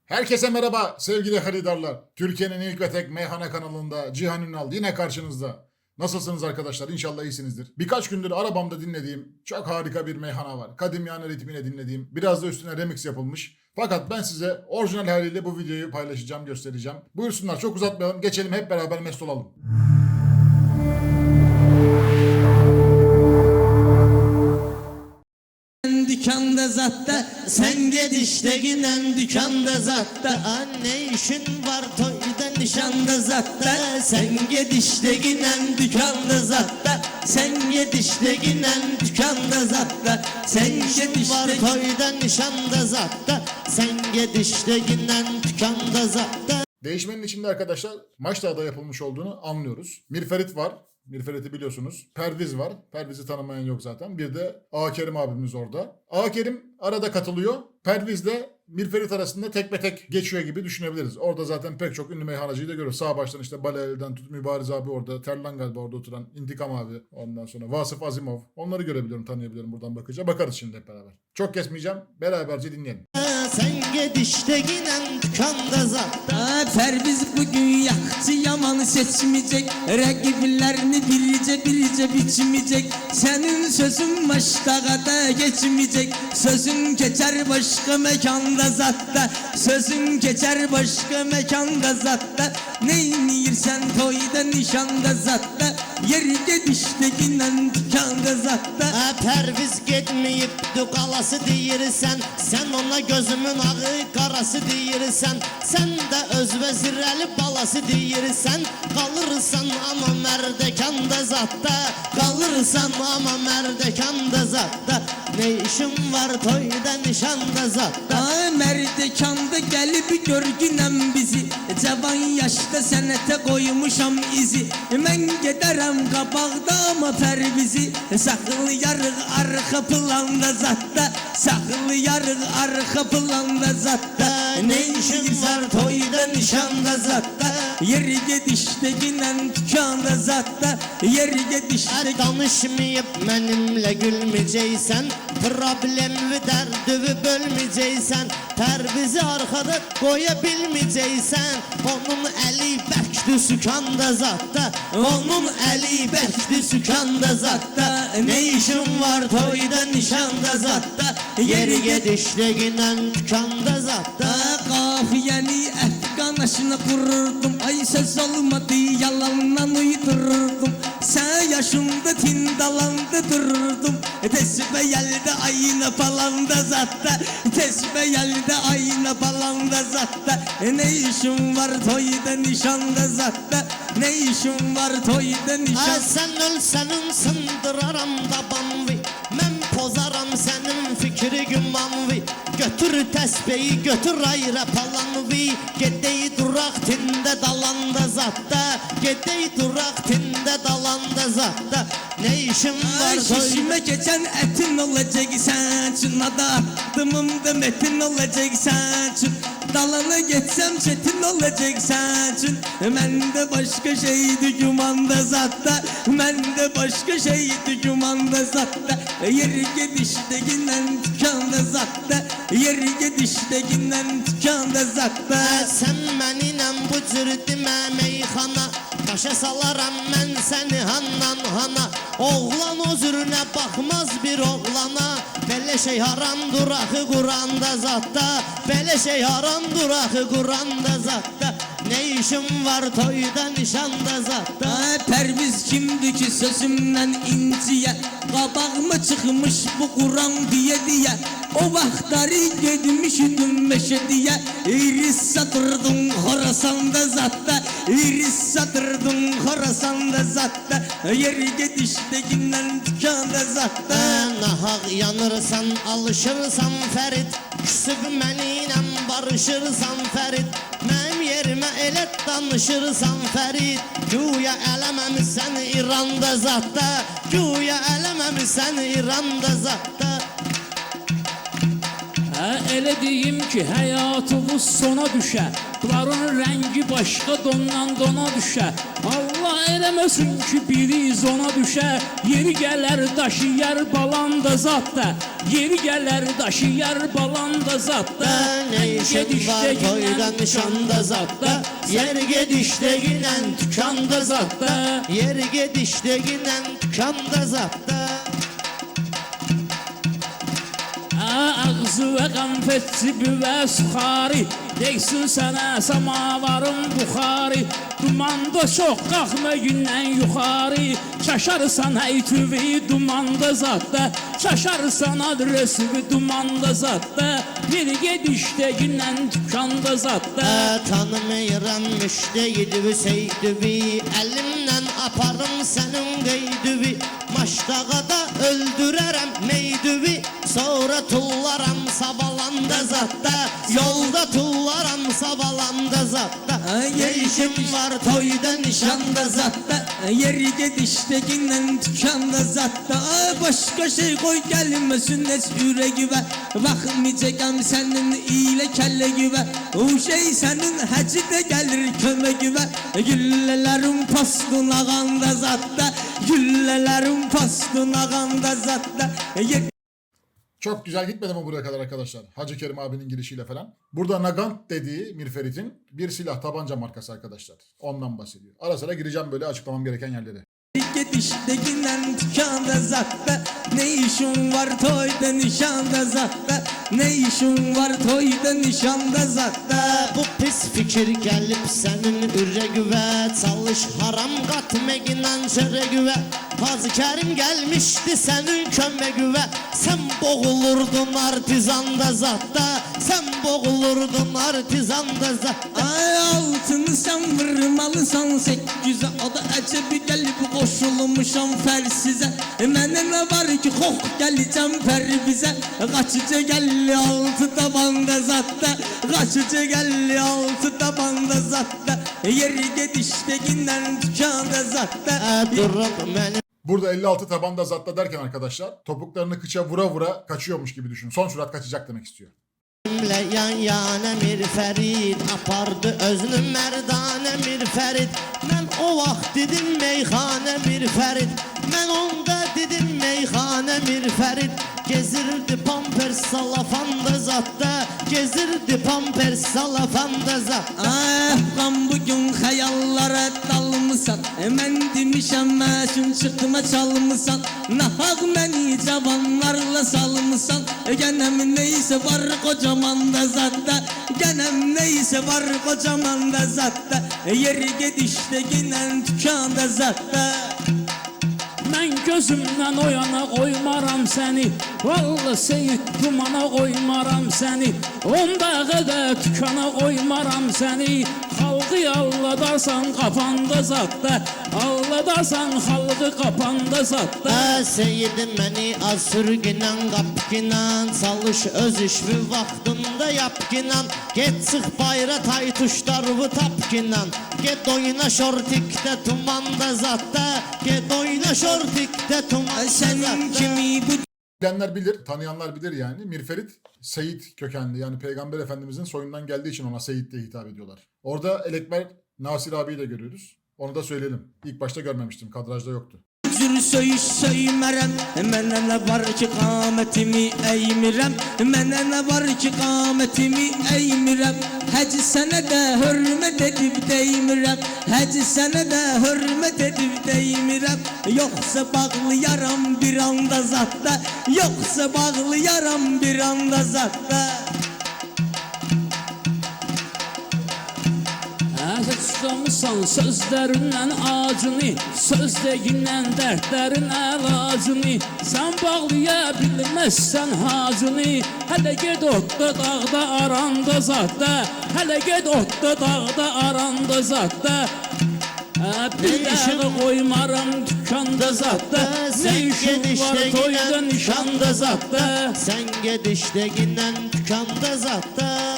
Herkese merhaba sevgili haridarlar. Türkiye'nin ilk ve tek meyhane kanalında Cihan Ünal yine karşınızda. Nasılsınız arkadaşlar? İnşallah iyisinizdir. Birkaç gündür arabamda dinlediğim çok harika bir meyhane var. Kadim Yani ritmine dinlediğim, biraz da üstüne remix yapılmış. Fakat ben size orijinal haliyle bu videoyu paylaşacağım, göstereceğim. Buyursunlar, çok uzatmayalım. Geçelim hep beraber mest olalım. Dükkanda zatta, sen git işte ginen dükkanda zatta. Anne işin var toyda nişanda zatta. Sen git işte ginen dükkanda zatta. Sen git işte ginen dükkanda zatta. Sen git var toyda nişanda zatta. Sen git işte ginen dükkanda zatta. Değişmenin içinde arkadaşlar Maçdağ'da yapılmış olduğunu anlıyoruz. Mirferit var. Mirferit'i biliyorsunuz. Perviz var. Perviz'i tanımayan yok zaten. Bir de Ağa Kerim abimiz orada. Ağa Kerim arada katılıyor. Perviz de Mirferit arasında tekme tek geçiyor gibi düşünebiliriz. Orada zaten pek çok ünlü meyhanacıyı da görüyoruz. Sağ baştan işte Baleli'den tut, Mübariz abi orada. Terlan galiba orada oturan. İntikam abi. Ondan sonra Vasıf Azimov. Onları görebiliyorum, tanıyabiliyorum buradan bakınca. Bakarız şimdi hep beraber. Çok kesmeyeceğim. Beraberce dinleyelim. Sen git işte ginen dükkanda zatta. Perviz bugün yaktı yamanı seçmeyecek. Rakiplerini birce biçmeyecek. Senin sözün Maçdağ'da geçmeyecek. Sözün geçer başka mekanda zatta. Sözün geçer başka mekanda zatta. Neyini yersen toyda nişanda zatta. Yeri git işte ginen dükkanda zatta. Perviz gitmeyip dukalası değilsen. Sen ona gözümün ağı karası değilsen. Sen de öz vezireli balası değilsen. Kalırsan ama merdekanda zatta. Kalırsan ama merdekanda zatta. Ne işin var toyda nişanda zatta. Merdekanda gelip görgünem bizi. Cavan yaşta senete koymuşam izi. Ben giderim kabakta ama Perviz'i. Saklı yarık arka planda zatta. Saklı yarık arka planda zatta. Ne işin var toyda nişanda zatta. Yeri git işte ginen dükkanda zatta. Yeri git işte. Danışmayıp benimle gülmeyeceksen. Problemi ve derdimi bölmeyeceksen. Perviz'i arkada koyabilmeyeceksen. Onun eli bəkdi sükanda zatta. Onun eli bəkdi sükanda zatta. Ne işin var toyda nişanda zatta. Yeri git işte ginen dükkanda zatta. Kafiyeni Efgan aşına kururdum. Ay söz olmadı yalandan uydururdum. Sen yaşımda tindalandı dururdum. Tesbe yelde ayna palanda zatta. Tesbe yelde ayna palanda zatta. Ne işin var toyda nişanda zatta. Ne işin var toyda nişanda. Sen ölsenin sındıraram tabanvi. Men pozaram senin fikri gümanvi. Götür tesbeyi götür ayra palanvi. Gedeyi durak tinde dalanda zatta. Gedeyi durak tinde dalanda zatta. Ne işin var şişime geçen etin olacak sensin. Ada aklımımda metin olacak sensin. Dalana geçsem çetin olacak sensin. Ben de başka şeydi gümanda zatta. Ben de başka şeydi gümanda zatta. Yeri git işte ginen dükkanda zatta. Yeri git işte ginen dükkanda zatta. Sen benimle bu cür demə meyxana. Başa salaram mən səni handan hana. Oğlan özürünə baxmaz bir oğlana. Belə şey haramdır axı Quranda zatta. Belə şey haramdır axı Quranda zatta. Ne işin var toyda nişanda zatta. Perviz kimdi ki sözümden inciye. Qabağıma çıkmış bu Kur'an diye. O vaxtları gitmişdim meşediye. İris satırdım Horasanda zatta. İris satırdım Horasanda zatta. Yeri git işte ginen dükkanda zatta. Nahaq yanırsan alışırsan Ferit. Küsüb mənimlə barışırsan Ferit. Mənim yerimə elə danışırsan Ferit. Güya eləməmisən İranda zatta. Güya eləməmisən İranda zatta. Elə deyim ki həyatımız sona düşə. Atların rengi başka dondan dona düşer. Allah eləməsin ki biri zona düşer. Yeri gələr daşı yer balanda zatda. Yeri gələr daşı yer balanda zatda. Ne işin var toyda nişanda zatta. Yer gedişte giden tükanda zatta. Yer gedişte giden tükanda zatta. Ağzı ve konfetçi ve suxari. Deysin sənə samavarın buxarı. Dumanda çox qalxma gündən yuxarı. Çaşarsan əytüvi dumanda zatda. Çaşarsan adresivi dumanda zatda. Yeri gedişdə gündən tükanda zatda. Tanımıram müşteydivi seydivi. Elimden aparım senin qeydivi. Maştağada öldürərəm meydivi. Sonra tullaram sabalanda zatta. Yolda tullaram sabalanda zatta. Ne işim var toyda nişanda zatta. Yeri gedişte günden tükanda zatta. Başka şey koy gelmesin es yüreğime. Bakmayacağım senin ile kelle gibi. O şey senin hacide gelir kömeğime. Güllelerin postun ağanda zatta. Güllelerin postun ağanda zatta. Çok güzel gitmedi mi buraya kadar arkadaşlar? Hacı Kerim abinin girişiyle falan. Burada Nagant dediği Mirferit'in bir silah tabanca markası arkadaşlar. Ondan bahsediyor. Ara sıra gireceğim böyle açıklamam gereken yerlere. Gediştekinden tükanda zatta. Ne işin var toyda nişanda zatta. Ne işin var toyda nişanda zatta. Bu pis fikir gelip senin üregüve. Çalış haram katmeginden çöregüve. Hacı Kerim gelmişti senin kömegüve. Sen boğulurdun artizanda zatta. Sen boğulurdun artizanda zatta. Ay altını sen vurmalısan 800'e. O da ecebi gelip koşulmuşam fersize. Mene ne var ki hok geleceğim fer bize. Kaçıcı gelli altı tabanda zatta. Kaçıcı gelli altı tabanda zatta. Yeri gediştekinden tükanda zatta. Durup beni. Burada 56 tabanda zatta derken arkadaşlar topuklarını kıça vura vura kaçıyormuş gibi düşün. Son sürat kaçacak demek istiyor. Yan yana Mirferit apardı özünü merdane Mirferit. Ben o vaxt dedim meyxane Mirferit. Ben onda dedim meyxane Mirferit. Gezirdi pampers salafanda zatta. Gezirdi pampers salafanda zatta. Ah ben bugün hayallara dalmışsan. Hemen demişem meşhum çıkma çalmışsan. Nahak beni cavanlarla salmışsan. Genem neyse var kocaman da zatta. Genem neyse var kocaman da zatta. Yeri gedişte ginen tükanda zatta. Mən gözümdən o yana qoymaram səni. Vallahi Seyid dumana qoymaram səni. Ondağı da tükana qoymaram səni. Xalqı alladarsan qapanda zatda. Alladarsan xalqı qapanda zatda. Seyidim beni az sürgünen kapkinan. Çalış öz işvi vaxtında yapkinan. Get çıx bayra tay tuşlarını tapkinan. Get oyna şortikte tumanda zatta. Get oyna şortikte tumanda senin kimi bu. Bilenler bilir, tanıyanlar bilir yani. Mirferit Seyit kökenli, yani Peygamber Efendimizin soyundan geldiği için ona Seyit diye hitap ediyorlar. Orada Elekber Nasir abiyi de görüyoruz. Onu da söyleyelim. İlk başta görmemiştim. Kadrajda yoktu. Cür söyüş söymerem. Mənə nə var ki qametimi əymirəm. Mənə nə var ki qametimi əymirəm. Həc sənə də hörmət edib deymirəm. Həc sənə də hörmət edib deymirəm. Yoxsa bağlayaram bir anda zatda. Yoxsa bağlayaram bir anda zatda. Tutamısan sözlərindən acını. Sözləyindən dərdlərin əlacını. Sən bağlaya bilməzsən hacını. Hələ ged otda dağda aranda zatda. Hələ ged otda dağda aranda zatda. Bir dəğə qoymaram tükanda zatda. Ne işin var toyda nişanda zatda. Sen gedişte giden tükanda zatda.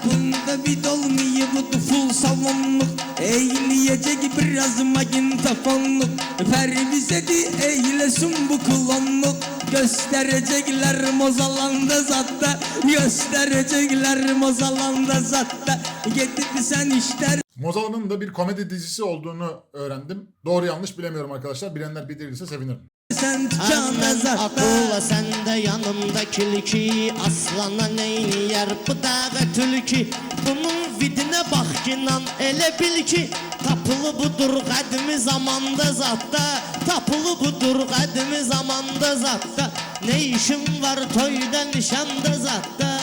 Bunda bir dolmayı bu full salonluk. Eğleyecek biraz magnetofonluk. Pervize de eylesin bu klonluk. Gösterecekler mozalanda zatta. Gösterecekler Mozalanda zatta. Gidip sen işler. Mozalan'ın da bir komedi dizisi olduğunu öğrendim. Doğru yanlış bilemiyorum arkadaşlar. Bilenler bildirirse sevinirim. Sen dükkanda Annen zatta. akılla sende yanımda kilki. Aslana neyni yer bu dağı tülki. Bunun vidine bak ki nan ele bil ki. Tapılı budur kadimi zamanda zatta. Tapılı budur kadimi zamanda zatta. Ne işin var toyda nişanda zatta.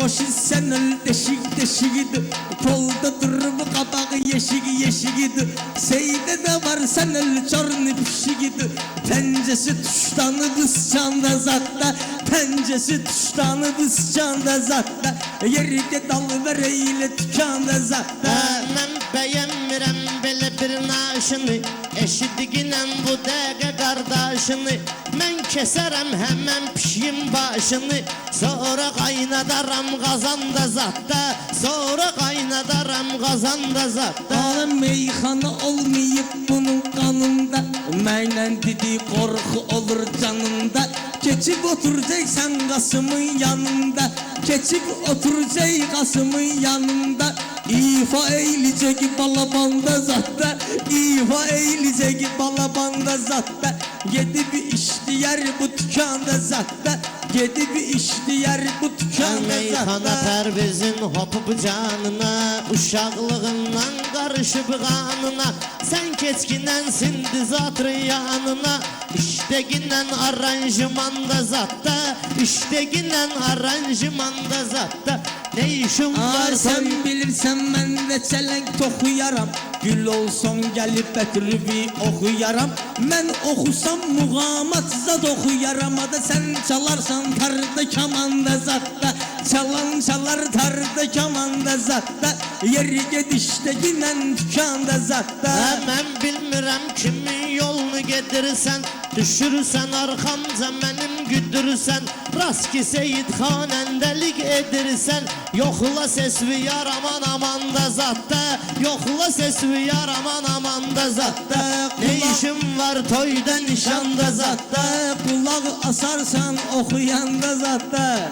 Boşu sen öl deşik deşiğidi. Kolda durur bu kabağı yeşik yeşiğidi. Seyde de var sen öl çornu pişiğidi. Pencesi tuştanı bısçanda zatta. Pencesi tuştanı bısçanda zatta. Yerike dal ver eyle tükanda zatta. Ben beğenmirem böyle bir naşını. Eşidiginen bu dəqiqə qardaşını. Mən kəsərəm həmən pişiyim başını. Sonra qaynadaram qazanda zatda. Sonra qaynadaram qazanda zatda. Alem meyxana olmayıp bunun kanında. Məndən dedi qorxu olur canında. Keçip oturacaksan Qasımın yanında. Keçip oturacak Qasımın yanında. İfa eyleyecek balabanda zatta. İfa eyleyecek balabanda zatta. Gidip işleyər bu dükkanda zatta. Gidip işleyər bu dükkanda Meyxana zatta. pərvizin hopub canına. Uşaqlığından qarışıb qanına. Sən keçkinənsin dizatr yanına. İşteginən aranjmanda zatta. İşteginən aranjmanda zatta. Ne işin var Sen toy? bilirsen ben de çelenk toxuyaram. Gül olsan gelip Betrübi oxuyaram. Ben oxusam muğamat zat oxuyaram. Da sen çalarsan tarda kamanda zatta. Çalan çalar tarda kamanda zatta. Yeri gedişte ginen dükkanda zatta. Mən bilmirəm kimin yolunu gedirsən. Düşürsən arxamca mənim güdürsən. Rast ki Seyid xanəndəlik edirsən. Yoxla sesvi yar aman aman da zatta. Yoxla sesvi yar aman aman da zatta. Ne işin var toyda nişanda zatta. Kulak asarsan okuyanda zatta.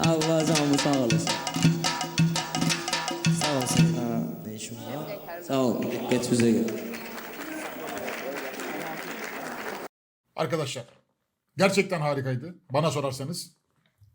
Allah canımı sağ olasın. Sağ olsun. Ne işin var? Sağ ol. Geç bize gel. Arkadaşlar gerçekten harikaydı bana sorarsanız.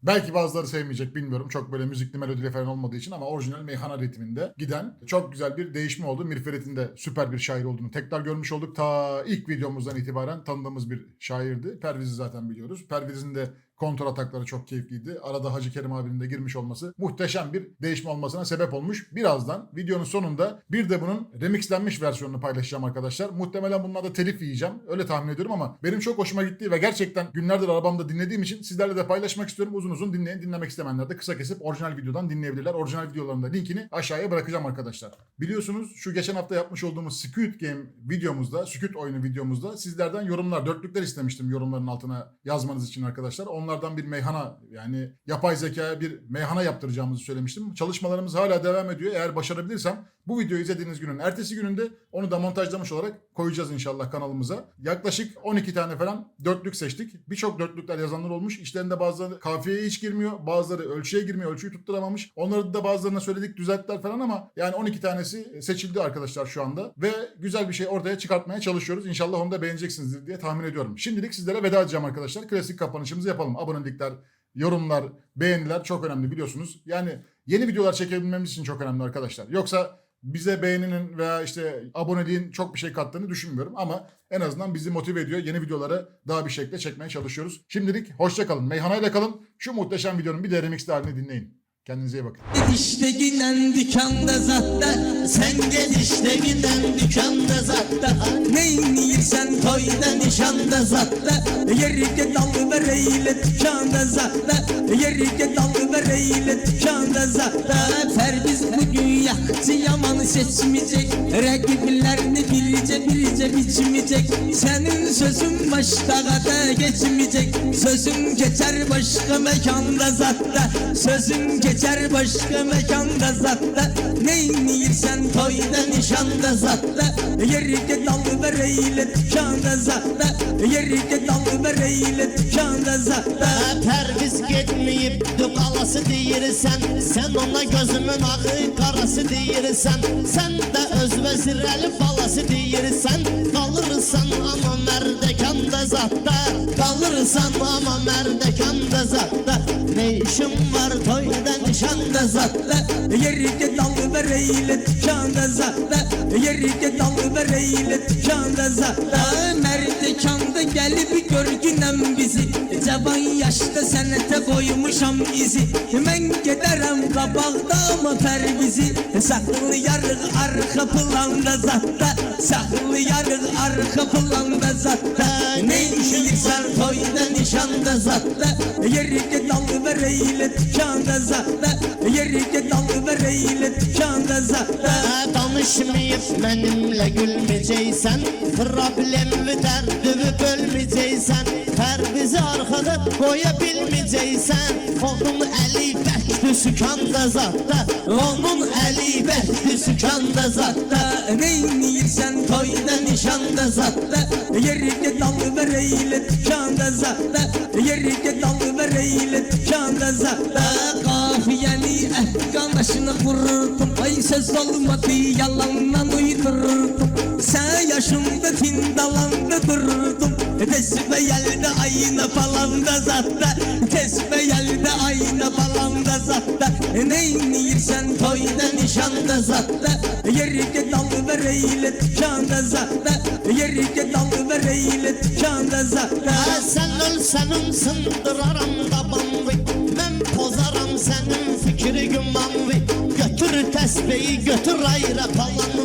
Belki bazıları sevmeyecek bilmiyorum. Çok böyle müzikli melodili falan olmadığı için ama orijinal meyhana ritminde giden çok güzel bir değişme oldu. Mirferet'in de süper bir şair olduğunu tekrar görmüş olduk. Ta ilk videomuzdan itibaren tanıdığımız bir şairdi. Perviz'i zaten biliyoruz. Perviz'in de kontrol atakları çok keyifliydi. Arada Hacı Kerim abinin de girmiş olması muhteşem bir değişme olmasına sebep olmuş. Birazdan videonun sonunda bir de bunun remixlenmiş versiyonunu paylaşacağım arkadaşlar. Muhtemelen bunlarda telif yiyeceğim. Öyle tahmin ediyorum ama benim çok hoşuma gitti ve gerçekten günlerdir arabamda dinlediğim için sizlerle de paylaşmak istiyorum. Uzun uzun dinleyin. Dinlemek istemeyenler de kısa kesip orijinal videodan dinleyebilirler. Orijinal videoların da linkini aşağıya bırakacağım arkadaşlar. Biliyorsunuz şu geçen hafta yapmış olduğumuz Squid Game videomuzda, Squid oyunu videomuzda sizlerden yorumlar, dörtlükler istemiştim yorumların altına yazmanız için arkadaşlar. Onlardan bir meyhana, yani yapay zekaya bir meyhana yaptıracağımızı söylemiştim. Çalışmalarımız hala devam ediyor. Eğer başarabilirsem bu videoyu izlediğiniz günün ertesi gününde onu da montajlamış olarak koyacağız inşallah kanalımıza. Yaklaşık 12 tane falan dörtlük seçtik. Birçok dörtlükler yazanlar olmuş. İşlerinde bazıları kafiyeye hiç girmiyor. Bazıları ölçüye girmiyor. Ölçüyü tutturamamış. Onları da bazılarına söyledik, düzelttiler falan ama yani 12 tanesi seçildi arkadaşlar şu anda. Ve güzel bir şey ortaya çıkartmaya çalışıyoruz. İnşallah onu da beğeneceksinizdir diye tahmin ediyorum. Şimdilik sizlere veda edeceğim arkadaşlar. Klasik kapanışımızı yapalım. Abonelikler, yorumlar, beğeniler çok önemli biliyorsunuz. Yani yeni videolar çekebilmemiz için çok önemli arkadaşlar. Yoksa bize beğeninin veya işte aboneliğin çok bir şey kattığını düşünmüyorum ama en azından bizi motive ediyor. Yeni videoları daha bir şekilde çekmeye çalışıyoruz. Şimdilik hoşça kalın. Meyhanayla kalın. Şu muhteşem videonun bir de remixli halini dinleyin. Kendinize iyi bakın. İşte giden dükkanda zatta. Sen gel işte giden dükkanda zatta. Neyin yiyirsen toyda nişanda zatta. Yerike dal ver eyle dükkanda zatta. Yerike dal ver eyle dükkanda zatta. Perviz bugün yaktı yamanı seçmeyecek. Rakiplerini birice biçmeyecek. Senin sözün başka da geçmeyecek. Sözün geçer başka mekanda zatta. Sözün geçer başka mekanda zatta. Neyin yiyirsen toyda nişanda zatta. Yerike dal ver eyle dükkanda zatta. Yerike dal ver eyle dükkanda zatta. Perviz gitmeye yiyibdi qalası deyirsən. Sən ona gözümün ağı qarası deyirsən. Sən də öz vəzirəli balası deyirsən. Qalırsan amma mərdəkanda zatda, qalırsan amma mərdəkanda zatda. Ne işin var toyda nişanda zatda, Yerike dalı vereyle tükanda zatta, Yerike dalı vereyle tükanda zatta. Merdekanda gelip görgünem bizi, Cavan yaşta senete koymuşam izi. Ben giderim kabakta ama pervizi, Saklı yarık arka planda zatta, Saklı yarık arka planda zatta. Ne işin toyda nişanda zatta, Yerike dalı vereyle tükanda zatta, Yerike dalı vereyle tükanda zatta. Danışmayıp benimle gülmeyeceksen, problemli derdimi bölmeyeceksen, Pervizi arkada koyabilmeyeceksen. Onun eli bekli sükanda zatta, onun eli bekli sükanda zatta. Neyniyirsen toyda nişanda zatta, Yerike dalı vereyle tükanda zatta, Yerike dalı vereyle tükanda zatta. Kafiyeni ehkanlaşını kururdum, Ay söz olmadı yalandan uydururdum. Sen yaşımda tindalanda dururdum, Tesbe yelde ayna falanda zatta, Tesbe yelde ayna falanda zatta. Neyniyirsen toyda nişanda zatta, Yerike dalı vereyle tükanda zatta, Yerike dalı vereyle tükanda zatta. Sen ölsen sındıraram tabanlı, ben pozaram senin fikri gümanlı. Götür tesbehi götür ayrı palanı,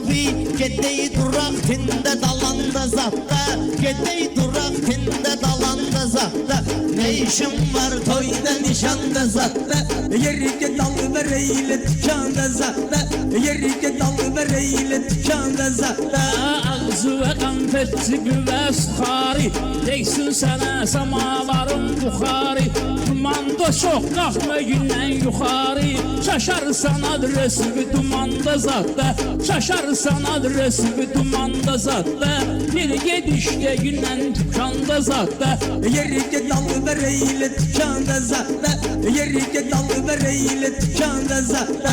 Gedeyi durak tinde dalanda zatta, Gedeyi durak tinde dalanda zatta. Ne işin var toyda nişanda zatta, Yerike dalı vereyle tükanda zatta, Yerike dalı vereyle tükanda zatta. Ağzı ve konfeti güve sıxarı, Deysin sənə samavarın buxarı. Dumanda çok qalxma gündən yuxarı, Şaşarsan adresi dumanda zatta, Şaşarsan adresi dumanda zatta. Bir gedişdə gündən tükanda zatta, Yerike dalı vereyle tükanda zatta, Yerike dalı vereyle tükanda zatta.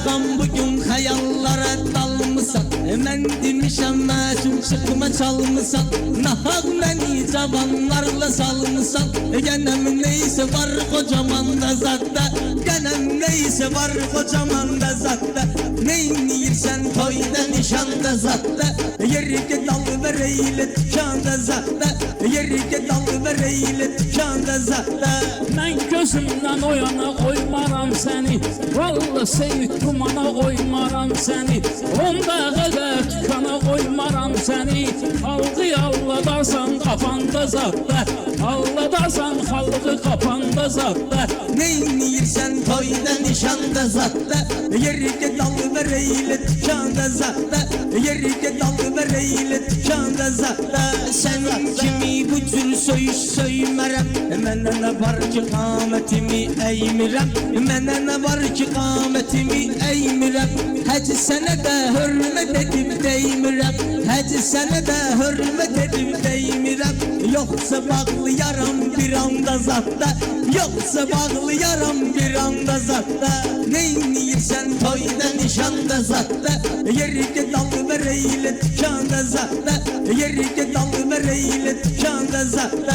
Ben bugün hayallara dalmışsan, Ben demişem məşum çıkma çalmışsan, Nahak beni cavanlarla salmışsan. Genem neyse var kocaman da zatta, Genem neyse var kocaman da zatta. Neyniyirsen toyda nişanda zatta, Yerike dalı vereyle tükanda zatta, Yerike dalı vereyle tükanda zatta. Mən gözümdən oyana qoymaram səni, Vallahi seyit dumana qoymaram səni, Onda qədər tükana qoymaram səni. Halqı alladarsan qafanda zatta, Alladarsan xalqı qapanda zatta. Neyniyirsen toyda nişanda zatta, Yerike dalı vereyle tükanda zatta, Yerike dalı vereyle tükanda zatta. Senin kimi bu tür söyüş söymerem, Mənə nə var ki qametimi eğmirem, Mənə nə var ki qametimi eğmirem. Həcə sənə də hürmet edib deymirəm, Həcə sənə də hürmet edib deymirəm. Yoxsa bağlayaram bir anda zatta, Yoxsa bağlayaram bir anda zatta. Neyniyirsən toyda nişanda zatta, Yerike dalı vereyle tükanda zatta, Yerike dalı vereyle tükanda zatta.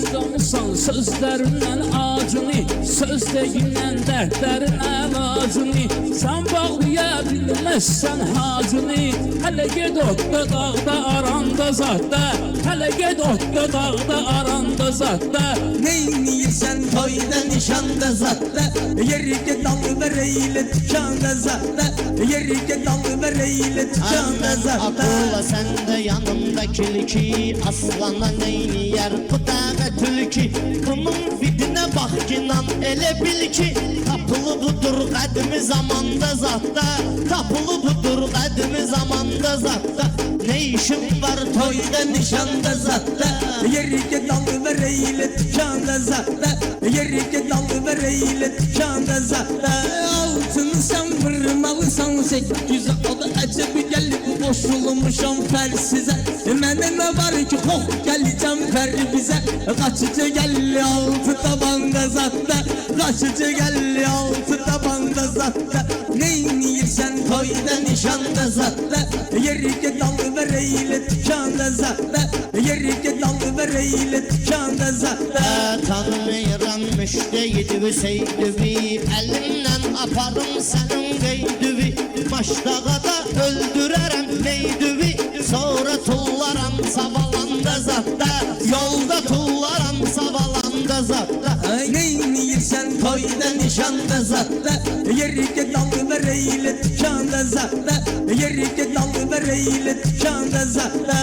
Tutamısan sözlərindən acını, Sözləyindən dərdlərin əlacını. Sən bağlaya bilməzsən hacını, Hələ ged otda dağda aranda zatta, Hələ ged otda dağda aranda zatta. Neyniyirsən toyda nişanda zatta, Yerike dalı vereyle tükanda zatta, Yerike dalı vereyle tükanda zatta. Akılla sende yanımda kilki, Aslana neyniyer bu dağ tülki. Bunun fidine bak inan ele bil ki, Tapılı budur qədimi zamanda zatta, Tapılı budur qədimi zamanda zatta. Ne işin var Toyda nişanda zatta, Yerike dalı vereyle tükanda zatta, Yerike dalı vereyle tükanda zatta. Altını sen vurmalısan 800, O da acaba gelip qoşulmuşam fərsizə Mənə nə var ki, xox gələcəm fərbizə Qaçıcı gəlli altı tabanda zatda Qaçıcı gəlli altı tabanda zatda Neyniyirsən toyda nişanda zatda Yerikə dalı və reylə tükanda zatda Yerikə dalı və reylə tükanda zatda Tanımıram müşteydi seydivi Elimden aparım senin qeydivi Başdağa da öldürərəm meydivi Sonra tullaram sabalanda zatda Yolda tullaram sabalanda zatda Neyniyirsən toyda nişanda zatda Yerikə dalı və reylə tükanda zatda Yerikə dalı və reylə tükanda zatda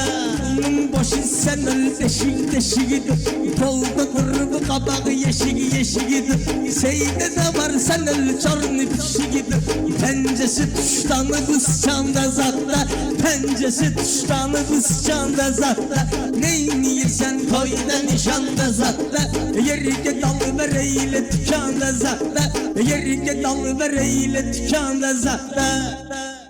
Bunun boşu sən öl deşik deşigidir Polda qırıbı qabağı yeşigi yeşigidir Seydə də var sən öl çorni pişigidir Pəncəsi tuşdanı qısçanda zatda Pəncəsi tuşdanı qısçanda zatda Neyniyirsən toyda nişanda zatda Yerikə dalı və reylə tükanda zatda Yerikə dalı və reylə tükanda zatda